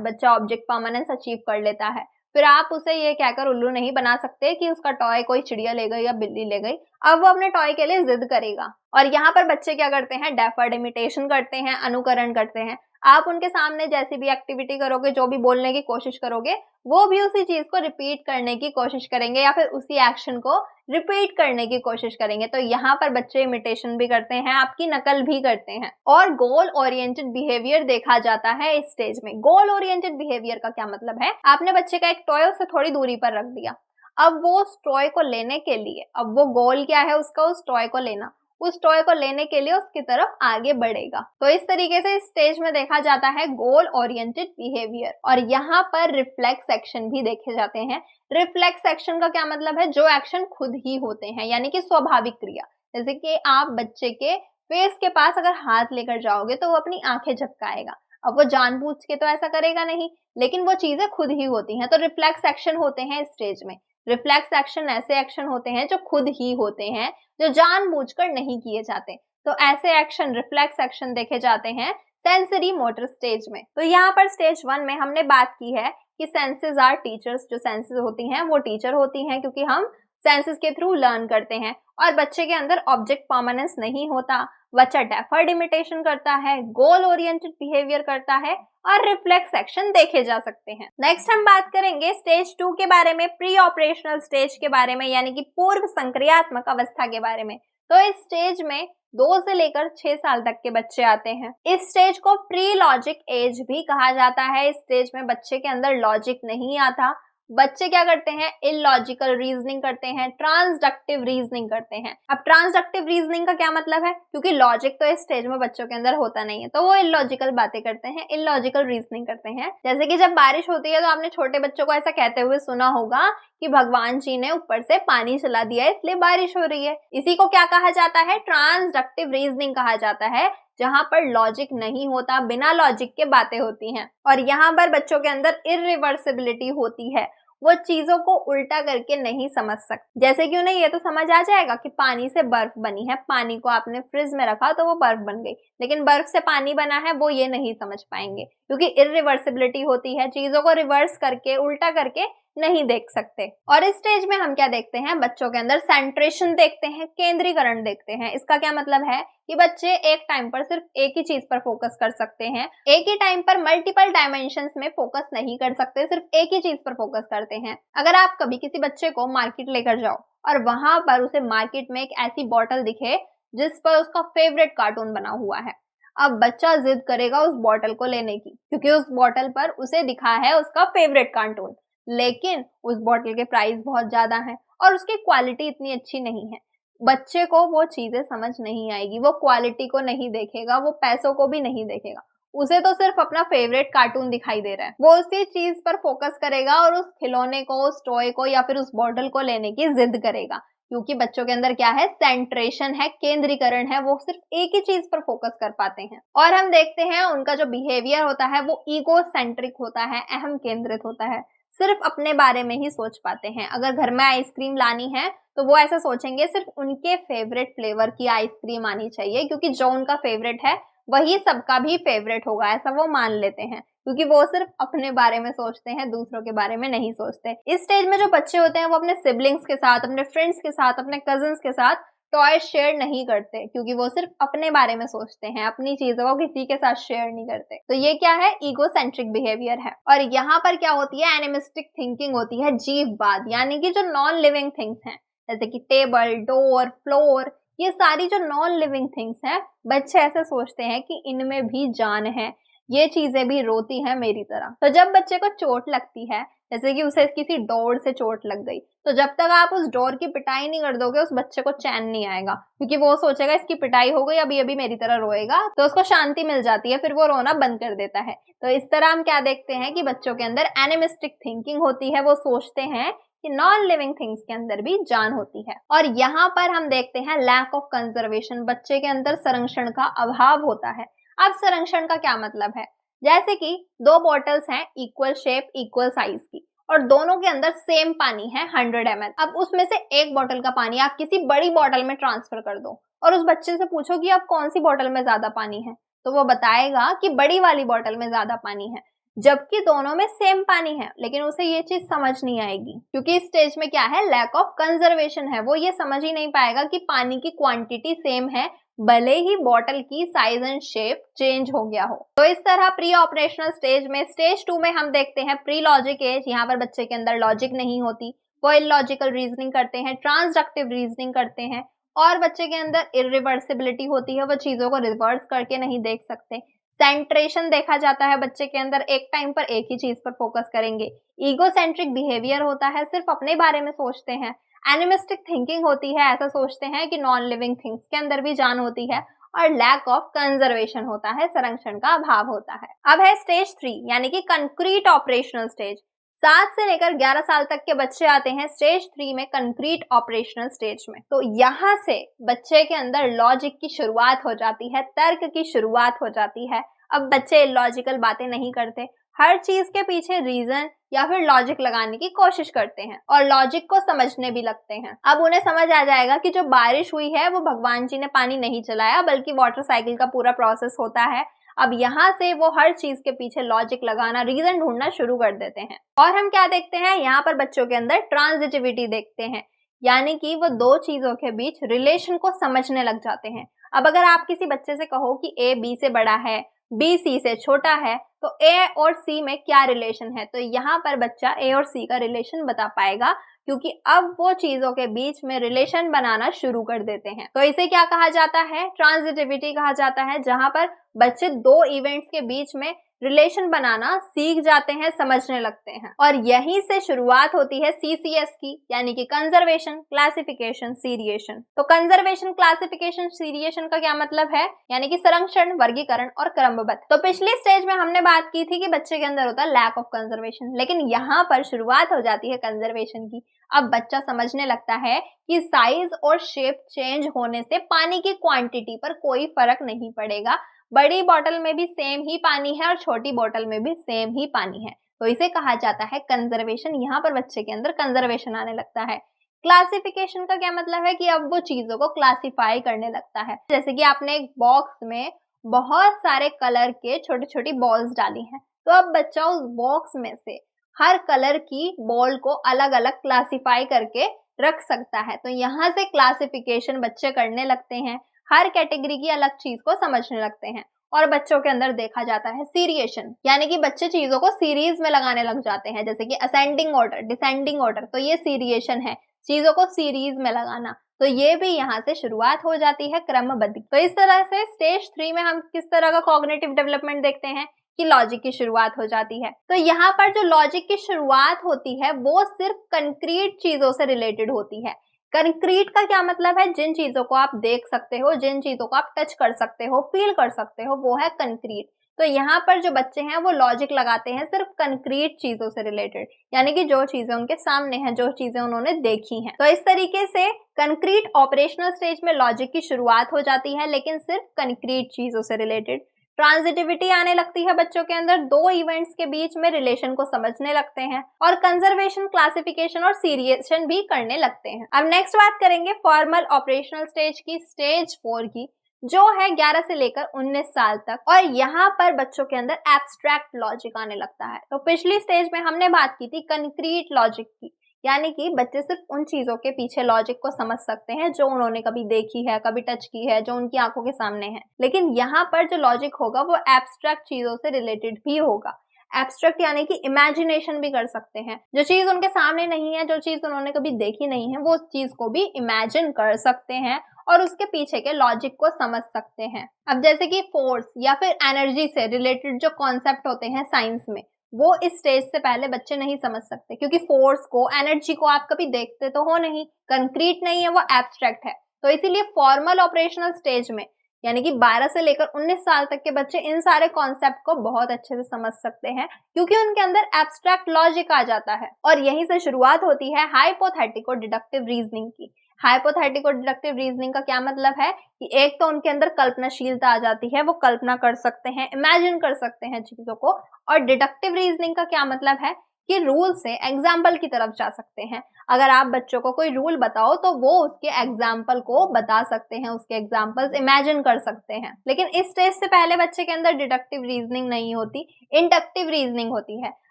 बच्चा ऑब्जेक्ट परमानेंस अचीव कर लेता है। फिर आप उसे ये कहकर उल्लू नहीं बना सकते कि उसका टॉय कोई चिड़िया ले गई या बिल्ली ले गई। अब वो अपने टॉय के लिए जिद करेगा। और यहाँ पर बच्चे क्या करते हैं, डेफर्ड इमिटेशन करते हैं, अनुकरण करते हैं। आप उनके सामने जैसी भी एक्टिविटी करोगे, जो भी बोलने की कोशिश करोगे, वो भी उसी चीज को रिपीट करने की कोशिश करेंगे या फिर उसी एक्शन को रिपीट करने की कोशिश करेंगे। तो यहाँ पर बच्चे इमिटेशन भी करते हैं, आपकी नकल भी करते हैं। और गोल ओरिएंटेड बिहेवियर देखा जाता है इस स्टेज में। गोल ओरिएंटेड बिहेवियर का क्या मतलब है, आपने बच्चे का एक टॉय उससे थोड़ी दूरी पर रख दिया, अब वो उस टॉय को लेने के लिए, अब वो गोल क्या है उसका, उस टॉय को लेना, उस टॉय को लेने के लिए उसकी तरफ आगे बढ़ेगा। तो इस तरीके से इस स्टेज में देखा जाता है गोल ओरिएंटेड बिहेवियर। और यहाँ पर रिफ्लेक्स एक्शन भी देखे जाते हैं। रिफ्लेक्स एक्शन का क्या मतलब है, जो एक्शन खुद ही होते हैं, यानी कि स्वाभाविक क्रिया। जैसे कि आप बच्चे के फेस के पास अगर हाथ लेकर जाओगे तो वो अपनी आंखें झपकाएगा। अब वो जानबूझ के तो ऐसा करेगा नहीं, लेकिन वो चीजें खुद ही होती हैं। तो रिफ्लेक्स एक्शन होते हैं इस स्टेज में। रिफ्लेक्स एक्शन ऐसे एक्शन होते हैं जो खुद ही होते हैं, जो जानबूझकर नहीं किए जाते। तो ऐसे एक्शन, रिफ्लेक्स एक्शन देखे जाते हैं सेंसरी मोटर स्टेज में। तो यहाँ पर स्टेज 1 में हमने बात की है कि सेंसेस आर टीचर्स। जो सेंसेस होती हैं वो टीचर होती हैं, क्योंकि हम सेंसेस के थ्रू लर्न करते हैं। और बच्चे के अंदर ऑब्जेक्ट परमानेंस नहीं होता, बच्चा डेफर्ड इमिटेशन करता है, गोल ओरिएंटेड बिहेवियर करता है और रिफ्लेक्स एक्शन देखे जा सकते हैं। नेक्स्ट हम बात करेंगे स्टेज 2 के बारे में, प्री ऑपरेशनल स्टेज के बारे में, यानी कि पूर्व संक्रियात्मक अवस्था के बारे में। तो इस स्टेज में 2 से लेकर 6 साल तक के बच्चे आते हैं। इस स्टेज को प्री लॉजिक एज भी कहा जाता है। इस स्टेज में बच्चे के अंदर लॉजिक नहीं आता, बच्चे क्या करते हैं, इलॉजिकल रीजनिंग करते हैं, ट्रांसडक्टिव रीजनिंग करते हैं। अब ट्रांसडक्टिव रीजनिंग का क्या मतलब है, क्योंकि लॉजिक तो इस स्टेज में बच्चों के अंदर होता नहीं है, तो वो इलॉजिकल बातें करते हैं, इलॉजिकल रीजनिंग करते हैं। जैसे कि जब बारिश होती है तो आपने छोटे बच्चों को ऐसा कहते हुए सुना होगा कि भगवान जी ने ऊपर से पानी चला दिया इसलिए बारिश हो रही है। इसी को क्या कहा जाता है, ट्रांसडक्टिव रीजनिंग कहा जाता है, जहां पर लॉजिक नहीं होता, बिना लॉजिक के बातें होती हैं। और यहाँ पर बच्चों के अंदर इरिवर्सिबिलिटी होती है, वो चीजों को उल्टा करके नहीं समझ सकते। जैसे कि उन्हें ये तो समझ आ जाएगा कि पानी से बर्फ बनी है, पानी को आपने फ्रिज में रखा तो वो बर्फ बन गई, लेकिन बर्फ से पानी बना है वो ये नहीं समझ पाएंगे, क्योंकि इरिवर्सिबिलिटी होती है, चीजों को रिवर्स करके, उल्टा करके नहीं देख सकते। और इस स्टेज में हम क्या देखते हैं, बच्चों के अंदर सेंट्रेशन देखते हैं, केंद्रीकरण देखते हैं। इसका क्या मतलब है कि बच्चे एक टाइम पर सिर्फ एक ही चीज पर फोकस कर सकते हैं, एक ही टाइम पर मल्टीपल डायमेंशंस में फोकस नहीं कर सकते, सिर्फ एक ही चीज पर फोकस करते हैं। अगर आप कभी किसी बच्चे को मार्केट लेकर जाओ और वहां पर उसे मार्केट में एक ऐसी बॉटल दिखे जिस पर उसका फेवरेट कार्टून बना हुआ है, अब बच्चा जिद करेगा उस बॉटल को लेने की, क्योंकि उस बॉटल पर उसे दिखा है उसका फेवरेट कार्टून, लेकिन उस बॉटल के प्राइस बहुत ज्यादा है और उसकी क्वालिटी इतनी अच्छी नहीं है। बच्चे को वो चीजें समझ नहीं आएगी, वो क्वालिटी को नहीं देखेगा, वो पैसों को भी नहीं देखेगा, उसे तो सिर्फ अपना फेवरेट कार्टून दिखाई दे रहा है। वो उसी चीज पर फोकस करेगा और उस खिलौने को, उस टॉय को या फिर उस बॉटल को लेने की जिद करेगा, क्योंकि बच्चों के अंदर क्या है, सेंट्रेशन है, केंद्रीकरण है, वो सिर्फ एक ही चीज पर फोकस कर पाते हैं। और हम देखते हैं उनका जो बिहेवियर होता है वो ईगो सेंट्रिक होता है, अहम केंद्रित होता है, सिर्फ अपने बारे में ही सोच पाते हैं। अगर घर में आइसक्रीम लानी है तो वो ऐसा सोचेंगे सिर्फ उनके फेवरेट फ्लेवर की आइसक्रीम आनी चाहिए, क्योंकि जो उनका फेवरेट है वही सबका भी फेवरेट होगा, ऐसा वो मान लेते हैं, क्योंकि वो सिर्फ अपने बारे में सोचते हैं, दूसरों के बारे में नहीं सोचते। इस स्टेज में जो बच्चे होते हैं वो अपने सिबलिंग्स के साथ, अपने फ्रेंड्स के साथ, अपने कजिन्स के साथ टॉय शेयर नहीं करते, क्योंकि वो सिर्फ अपने बारे में सोचते हैं, अपनी चीजों को किसी के साथ शेयर नहीं करते। तो ये क्या है, ईगोसेंट्रिक बिहेवियर है। और यहाँ पर क्या होती है, एनिमिस्टिक थिंकिंग होती है, जीववाद, यानी कि जो नॉन लिविंग थिंग्स हैं जैसे कि टेबल, डोर, फ्लोर, ये सारी जो नॉन लिविंग थिंग्स हैं, बच्चे ऐसे सोचते हैं कि इनमें भी जान है, ये चीजें भी रोती हैं मेरी तरह। तो जब बच्चे को चोट लगती है, जैसे कि उसे किसी डोर से चोट लग गई, तो जब तक आप उस डोर की पिटाई नहीं कर दोगे उस बच्चे को चैन नहीं आएगा, क्योंकि वो सोचेगा इसकी पिटाई हो गई, अभी अभी मेरी तरह रोएगा, तो उसको शांति मिल जाती है, फिर वो रोना बंद कर देता है। तो इस तरह हम क्या देखते हैं कि बच्चों के अंदर एनिमिस्टिक थिंकिंग होती है, वो सोचते हैं कि नॉन लिविंग थिंग्स के अंदर भी जान होती है। और यहाँ पर हम देखते हैं लैक ऑफ कंजर्वेशन, बच्चे के अंदर संरक्षण का अभाव होता है। अब संरक्षण का क्या मतलब है, जैसे कि दो बॉटल्स हैं इक्वल शेप इक्वल साइज की, और दोनों के अंदर सेम पानी है 100 ml। अब उसमें से एक बॉटल का पानी आप किसी बड़ी बॉटल में ट्रांसफर कर दो और उस बच्चे से पूछो कि अब कौन सी बॉटल में ज्यादा पानी है, तो वो बताएगा कि बड़ी वाली बॉटल में ज्यादा पानी है, जबकि दोनों में सेम पानी है। लेकिन उसे ये चीज समझ नहीं आएगी, क्योंकि इस स्टेज में क्या है, लैक ऑफ कंजर्वेशन है। वो ये समझ ही नहीं पाएगा कि पानी की क्वांटिटी सेम है, भले ही बॉटल की साइज एंड शेप चेंज हो गया हो। तो इस तरह प्री ऑपरेशनल स्टेज में, स्टेज 2 में हम देखते हैं प्री लॉजिक एज। यहाँ पर बच्चे के अंदर लॉजिक नहीं होती, वो इलॉजिकल रीजनिंग करते हैं, ट्रांसडक्टिव रीजनिंग करते हैं, और बच्चे के अंदर इरिवर्सिबिलिटी होती है, वो चीजों को रिवर्स करके नहीं देख सकते। सेंट्रेशन देखा जाता है बच्चे के अंदर, एक टाइम पर एक ही चीज पर फोकस करेंगे। ईगोसेंट्रिक बिहेवियर होता है, सिर्फ अपने बारे में सोचते हैं। एनिमिस्टिक थिंकिंग होती है, ऐसा सोचते हैं कि नॉन लिविंग थिंग्स के अंदर भी जान होती है। और लैक ऑफ कंजर्वेशन होता है, संरक्षण का अभाव होता है। अब है स्टेज 3 यानी कि कंक्रीट ऑपरेशनल स्टेज। 7 से लेकर 11 साल तक के बच्चे आते हैं स्टेज 3 में, कंक्रीट ऑपरेशनल स्टेज में। तो यहाँ से बच्चे के अंदर लॉजिक की शुरुआत हो जाती है, तर्क की शुरुआत हो जाती है। अब बच्चे लॉजिकल बातें नहीं करते, हर चीज के पीछे रीजन या फिर लॉजिक लगाने की कोशिश करते हैं और लॉजिक को समझने भी लगते हैं। अब उन्हें समझ आ जाएगा कि जो बारिश हुई है वो भगवान जी ने पानी नहीं चलाया, बल्कि वाटर साइकिल का पूरा प्रोसेस होता है। अब यहाँ से वो हर चीज के पीछे लॉजिक लगाना, रीजन ढूंढना शुरू कर देते हैं। और हम क्या देखते हैं, यहाँ पर बच्चों के अंदर ट्रांजिटिविटी देखते हैं, यानी कि वो दो चीजों के बीच रिलेशन को समझने लग जाते हैं। अब अगर आप किसी बच्चे से कहो कि ए बी से बड़ा है, बी सी से छोटा है, तो ए और सी में क्या रिलेशन है, तो यहाँ पर बच्चा ए और सी का रिलेशन बता पाएगा, क्योंकि अब वो चीजों के बीच में रिलेशन बनाना शुरू कर देते हैं। तो इसे क्या कहा जाता है, ट्रांजिटिविटी कहा जाता है, जहां पर बच्चे दो इवेंट्स के बीच में रिलेशन बनाना सीख जाते हैं, समझने लगते हैं। और यहीं से शुरुआत होती है CCS की, यानी कि कंजर्वेशन, क्लासिफिकेशन, सीरिएशन। तो कंजर्वेशन, क्लासिफिकेशन, सीरिएशन का क्या मतलब है, यानी कि संरक्षण, वर्गीकरण और क्रमबद्ध। तो पिछले स्टेज में हमने बात की थी कि बच्चे के अंदर होता है लैक ऑफ कंजर्वेशन, लेकिन यहाँ पर शुरुआत हो जाती है कंजर्वेशन की। अब बच्चा समझने लगता है कि साइज और शेप चेंज होने से पानी की क्वांटिटी पर कोई फर्क नहीं पड़ेगा, बड़ी बोतल में भी सेम ही पानी है और छोटी बोतल में भी सेम ही पानी है। तो इसे कहा जाता है कंजर्वेशन। यहाँ पर बच्चे के अंदर कंजर्वेशन आने लगता है। क्लासिफिकेशन का क्या मतलब है कि अब वो चीजों को क्लासिफाई करने लगता है। जैसे कि आपने एक बॉक्स में बहुत सारे कलर के छोटी छोटी बॉल्स डाली हैं, तो अब बच्चा उस बॉक्स में से हर कलर की बॉल को अलग अलग क्लासिफाई करके रख सकता है। तो यहाँ से क्लासिफिकेशन बच्चे करने लगते हैं, हर कैटेगरी की अलग चीज को समझने लगते हैं। और बच्चों के अंदर देखा जाता है सीरिएशन, यानी कि बच्चे चीजों को सीरीज में लगाने लग जाते हैं, जैसे कि असेंडिंग ऑर्डर, डिसेंडिंग ऑर्डर, तो ये सीरिएशन है, चीजों को सीरीज में लगाना। तो ये भी यहाँ से शुरुआत हो जाती है क्रमबद्ध। तो इस तरह से स्टेज 3 में हम किस तरह का कॉग्निटिव डेवलपमेंट देखते हैं कि लॉजिक की शुरुआत हो जाती है। तो यहाँ पर जो लॉजिक की शुरुआत होती है वो सिर्फ कंक्रीट चीजों से रिलेटेड होती है। कंक्रीट का क्या मतलब है, जिन चीजों को आप देख सकते हो, जिन चीजों को आप टच कर सकते हो, फील कर सकते हो, वो है कंक्रीट। तो यहाँ पर जो बच्चे हैं वो लॉजिक लगाते हैं सिर्फ कंक्रीट चीजों से रिलेटेड, यानी कि जो चीजें उनके सामने हैं, जो चीजें उन्होंने देखी हैं। तो इस तरीके से कंक्रीट ऑपरेशनल स्टेज में लॉजिक की शुरुआत हो जाती है, लेकिन सिर्फ कंक्रीट चीजों से रिलेटेड। ट्रांजिटिविटी आने लगती है बच्चों के अंदर, दो इवेंट्स के बीच में रिलेशन को समझने लगते हैं और कंजर्वेशन, क्लासिफिकेशन और सीरिएशन भी करने लगते हैं। अब नेक्स्ट बात करेंगे फॉर्मल ऑपरेशनल स्टेज की, स्टेज 4 की, जो है 11 से लेकर 19 साल तक, और यहाँ पर बच्चों के अंदर एब्स्ट्रैक्ट लॉजिक आने लगता है। तो पिछली स्टेज में हमने बात की थी कंक्रीट लॉजिक की, यानी कि बच्चे सिर्फ उन चीजों के पीछे लॉजिक को समझ सकते हैं जो उन्होंने कभी देखी है, कभी टच की है, जो उनकी आंखों के सामने है। लेकिन यहाँ पर जो लॉजिक होगा वो एब्स्ट्रैक्ट चीजों से रिलेटेड भी होगा। एब्स्ट्रैक्ट यानी कि इमेजिनेशन भी कर सकते हैं, जो चीज उनके सामने नहीं है, जो चीज उन्होंने कभी देखी नहीं है, वो चीज को भी इमेजिन कर सकते हैं और उसके पीछे के लॉजिक को समझ सकते हैं। अब जैसे कि फोर्स या फिर एनर्जी से रिलेटेड जो कॉन्सेप्ट होते हैं साइंस में, वो इस स्टेज से पहले बच्चे नहीं समझ सकते, क्योंकि फोर्स को, एनर्जी को आप कभी देखते तो हो नहीं, कंक्रीट नहीं है, वो एब्स्ट्रैक्ट है। तो इसीलिए फॉर्मल ऑपरेशनल स्टेज में यानी कि 12 से लेकर 19 साल तक के बच्चे इन सारे कॉन्सेप्ट को बहुत अच्छे से समझ सकते हैं, क्योंकि उनके अंदर एब्स्ट्रैक्ट लॉजिक आ जाता है। और यहीं से शुरुआत होती है हाइपोथेटिको डिडक्टिव रीजनिंग की। हाइपोथेटिको डिडक्टिव रीजनिंग का क्या मतलब है कि एक तो उनके अंदर कल्पनाशीलता आ जाती है, वो कल्पना कर सकते हैं, इमेजिन कर सकते हैं चीजों को। और डिडक्टिव रीजनिंग का क्या मतलब है कि रूल से एग्जाम्पल की तरफ जा सकते हैं। अगर आप बच्चों को कोई रूल बताओ तो वो उसके एग्जाम्पल को बता सकते हैं, उसके एग्जाम्पल्स इमेजिन कर सकते हैं। लेकिन इस स्टेज से पहले बच्चे के अंदर डिडक्टिव रीजनिंग नहीं होती, इंडक्टिव रीजनिंग होती है।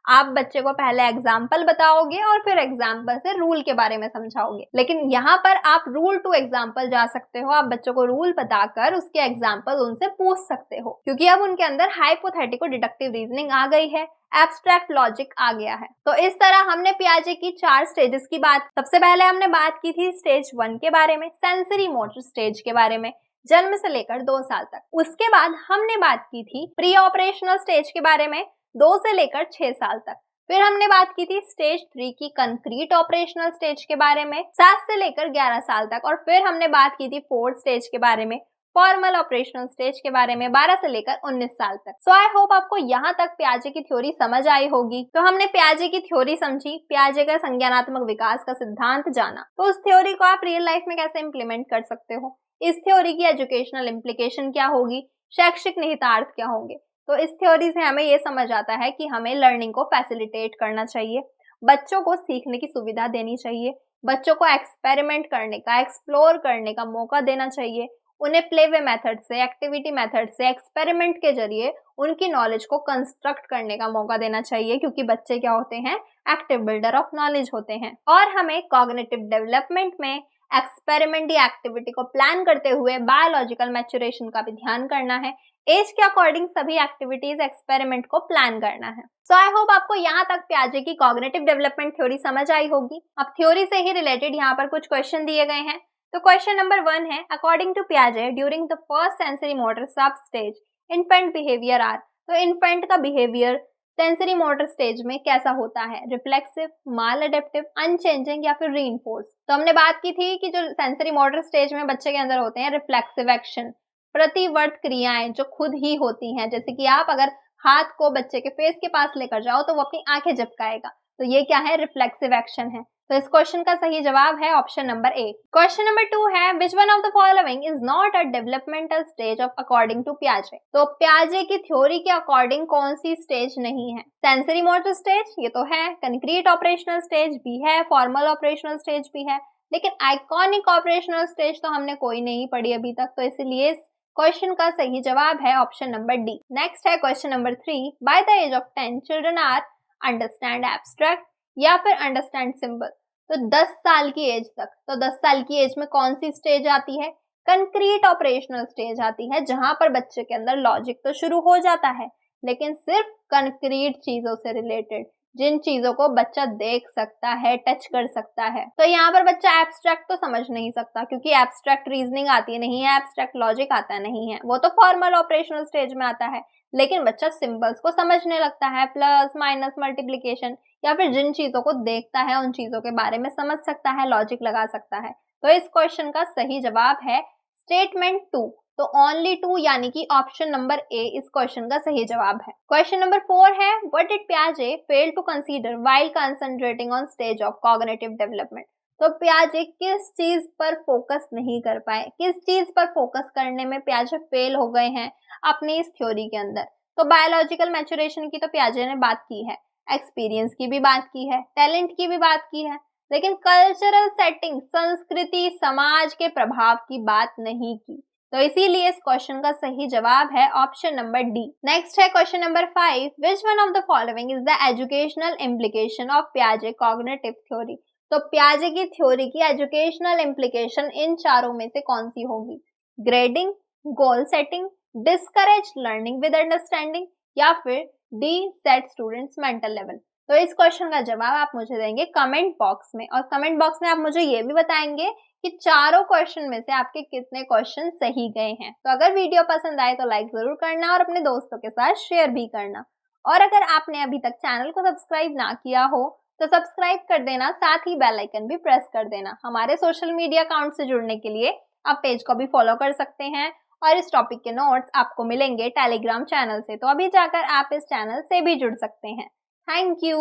आप बच्चे को पहले एग्जाम्पल बताओगे और फिर एग्जाम्पल से रूल के बारे में समझाओगे। लेकिन यहाँ पर आप रूल टू एग्जाम्पल जा सकते हो, आप बच्चों को रूल बताकर उसके एग्जाम्पल उनसे पूछ सकते हो, क्योंकि अब उनके अंदर हाइपोथेटिको डिडक्टिव रीजनिंग आ गई है, एब्स्ट्रैक्ट लॉजिक आ गया है। तो इस तरह हमने पियाजे की 4 स्टेजेस की बात, सबसे पहले हमने बात की थी स्टेज 1 के बारे में, सेंसरी मोटर स्टेज के बारे में, जन्म से लेकर 2 साल तक। उसके बाद हमने बात की थी प्री ऑपरेशनल स्टेज के बारे में, 2 से लेकर 6 साल तक। फिर हमने बात की थी स्टेज 3 की कंक्रीट ऑपरेशनल स्टेज के बारे में, 7 से लेकर 11 साल तक। और फिर हमने बात की थी 4th स्टेज के बारे में, फॉर्मल ऑपरेशनल स्टेज के बारे में, 12 से लेकर 19 साल तक। सो आई होप आपको यहाँ तक पियाजे की थ्योरी समझ आई होगी। तो हमने पियाजे की थ्योरी समझी, पियाजे का संज्ञानात्मक विकास का सिद्धांत जाना, तो उस थ्योरी को आप रियल लाइफ में कैसे इंप्लीमेंट कर सकते हो, इस थ्योरी की एजुकेशनल इम्प्लीकेशन क्या होगी, शैक्षिक निहितार्थ क्या होंगे। तो इस थ्योरी से हमें ये समझ आता है कि हमें लर्निंग को फैसिलिटेट करना चाहिए, बच्चों को सीखने की सुविधा देनी चाहिए, बच्चों को एक्सपेरिमेंट करने का, एक्सप्लोर करने का मौका देना चाहिए, उन्हें प्ले वे मेथड से, एक्टिविटी मेथड से, एक्सपेरिमेंट के जरिए उनकी नॉलेज को कंस्ट्रक्ट करने का मौका देना चाहिए, क्योंकि बच्चे क्या होते हैं, एक्टिव बिल्डर ऑफ नॉलेज होते हैं। और हमें कॉग्निटिव डेवलपमेंट में एक्सपेरिमेंट या एक्टिविटी को प्लान करते हुए बायोलॉजिकल मैच्योरेशन का भी ध्यान करना है, एज के अकॉर्डिंग सभी एक्टिविटीज, एक्सपेरिमेंट को प्लान करना है। सो आई होप आपको यहाँ तक पियाजे की कॉग्निटिव डेवलपमेंट थ्योरी समझ आई होगी। अब थ्योरी से ही रिलेटेड यहाँ पर कुछ क्वेश्चन दिए गए हैं। तो क्वेश्चन नंबर 1 है, अकॉर्डिंग टू पियाजे during the first sensory motor sub stage infant behaviour are. तो इन्फेंट का बिहेवियर सेंसरी मोटर स्टेज में कैसा होता है, रिफ्लेक्सिव, माल अडेप्टिव, अनचेंजिंग या फिर रीइंफोर्स। तो हमने बात की थी कि जो सेंसरी मोटर स्टेज में बच्चे के अंदर होते हैं रिफ्लेक्सिव एक्शन, प्रतिवर्त क्रियाएं जो खुद ही होती हैं, जैसे कि आप अगर हाथ को बच्चे के फेस के पास लेकर जाओ तो वो अपनी आंखें झपकाएगा, तो ये क्या है, रिफ्लेक्सिव एक्शन है। तो इस क्वेश्चन का सही जवाब है option number A. Question number 2 है, which one of the following is not a developmental stage of according to पियाजे। तो पियाजे की थ्योरी के अकॉर्डिंग कौन सी स्टेज नहीं है, सेंसरी मोटर स्टेज ये तो है, कंक्रीट ऑपरेशनल स्टेज भी है, फॉर्मल ऑपरेशनल स्टेज भी है, लेकिन आइकॉनिक ऑपरेशनल स्टेज तो हमने कोई नहीं पढ़ी अभी तक, तो इसलिए क्वेश्चन का सही जवाब है ऑप्शन नंबर डी। नेक्स्ट है question number 3, by the age of 10 children are understand abstract या फिर अंडरस्टैंड सिंबल। तो 10 साल की एज तक, तो 10 साल की एज में कौन सी स्टेज आती है, कंक्रीट ऑपरेशनल स्टेज आती है, जहां पर बच्चे के अंदर लॉजिक तो शुरू हो जाता है, लेकिन सिर्फ कंक्रीट चीजों से रिलेटेड, जिन चीजों को बच्चा देख सकता है, टच कर सकता है। तो यहाँ पर बच्चा एब्स्ट्रैक्ट तो समझ नहीं सकता, क्योंकि एब्स्ट्रैक्ट रीजनिंग आती नहीं है, एब्स्ट्रैक्ट लॉजिक आता नहीं है, वो तो फॉर्मल ऑपरेशनल स्टेज में आता है। लेकिन बच्चा सिंबल्स को समझने लगता है, प्लस माइनस मल्टीप्लिकेशन, या फिर जिन चीजों को देखता है उन चीजों के बारे में समझ सकता है, लॉजिक लगा सकता है। तो इस क्वेश्चन का सही जवाब है स्टेटमेंट 2। तो ओनली 2 यानी कि ऑप्शन नंबर ए इस क्वेश्चन का सही जवाब है। क्वेश्चन नंबर 4 है, व्हाट डिड पियाजे fail to consider while concentrating on stage of cognitive development. तो पियाजे किस चीज पर फोकस नहीं कर पाए, किस चीज पर फोकस करने में पियाजे फेल हो गए हैं अपनी इस थ्योरी के अंदर। तो बायोलॉजिकल मैच्योरेशन की तो पियाजे ने बात की है, एक्सपीरियंस की भी बात की है, टैलेंट की भी बात की है, लेकिन कल्चरल सेटिंग, संस्कृति, समाज के प्रभाव की बात नहीं की। तो इसीलिए इस क्वेश्चन का सही जवाब है ऑप्शन नंबर डी। नेक्स्ट है question number 5, which one of the following is the educational implication of पियाजे कॉग्निटिव थ्योरी। तो पियाजे की थ्योरी की एजुकेशनल इम्प्लीकेशन इन चारों में से कौन सी होगी? Grading, goal setting, discourage learning with understanding, या फिर D, set students mental level. तो इस क्वेश्चन का जवाब आप मुझे देंगे कमेंट बॉक्स में, और कमेंट बॉक्स में आप मुझे ये भी बताएंगे कि चारों क्वेश्चन में से आपके कितने क्वेश्चन सही गए हैं। तो अगर वीडियो पसंद आए तो लाइक जरूर करना और अपने दोस्तों के साथ शेयर भी करना। और अगर आपने अभी तक चैनल को सब्सक्राइब ना किया हो तो सब्सक्राइब कर देना, साथ ही बेल आइकन भी प्रेस कर देना। हमारे सोशल मीडिया अकाउंट से जुड़ने के लिए आप पेज को भी फॉलो कर सकते हैं, और इस टॉपिक के नोट्स आपको मिलेंगे टेलीग्राम चैनल से, तो अभी जाकर आप इस चैनल से भी जुड़ सकते हैं। Thank you.